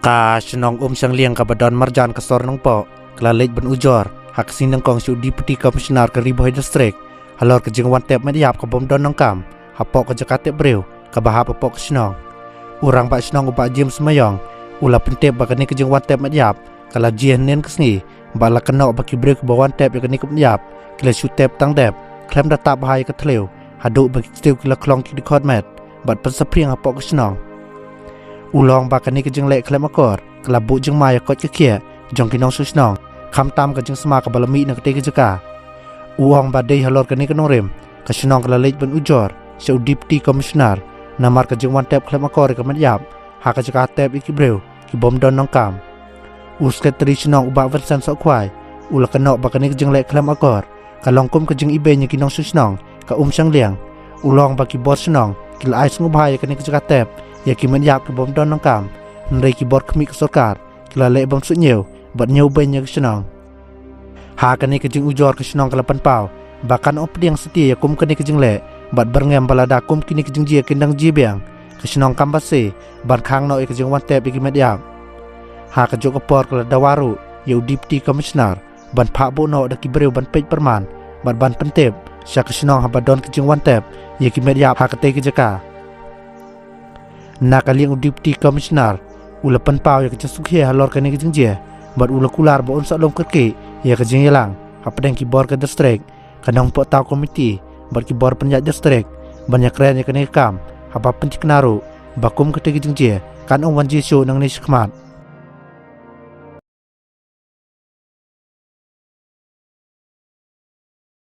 Ka senong sang liang ka badan marjan ka sor nang po klalej ban ujor hak sinang kong su deputy commissioner ka riboh district halor ka jing wan tep mediap ka bom don nang kam hapok ka jakate breu ka bahap apok senong urang ba senong ba James Mayong ula pentep ba kani ka jing wan tep mediap kala jian nen kesni ba la keno ba ki breu ka bawan tep ya kani ka mediap kila su tep tang dep klem data bahai ka thleu hadu ba ki stiu kila klong ki dikot met bat pensapriang apok ka senong ulong bakani ke jeng lek klem akor kelabu jeng maya kot ke kia jong kinong susnong kham tam ke jeng sma ka balami na kete ke jaka uong badai halor kani ke norem ka snong kala lej ban ujor seu deputy commissioner namar ke jeng wan tep klem akor ke madyap ha ka jaka tep iki breu ki bom don nong kam usketri snong uba versan sok kwai ula kanok bakani ke jeng lek klem akor kalong kum ke jeng ibe nya kinong susnong ka sang liang ulong baki bos snong kila ais ngubhai kani ke jaka tep ya ki menyap ke bom don nang kam nrei ki bor kemi ke sorkar kila le bom su nyeu bat nyeu benya ke senang ha kani ke jing ujor ke senang kala panpau bahkan op diang setia ya kum kani ke jing le bat berngem balada kum kini ke jing jia kendang jibiang ke senang kambase ban khang no ke jing wan tep ki medyap ha ke jok por kala dawaru ya deputy commissioner ban pha bo no da ki breu ban pej perman bat ban pentep sya ke senang ha badon ke jing wan tep ya ki medyap ha ke te ke jaka nakaliang deputy commissioner ula panpau ya ke sukhe halor kani ke jingje bat ula kular ba unsa lom kerke ya ke jing yelang apdeng ki bor ke district kanong po taw committee bat ki bor penjat district banyak keren ya kani kam haba pencik naru bakum ke jingje kan ong wan jisu nang ni skmat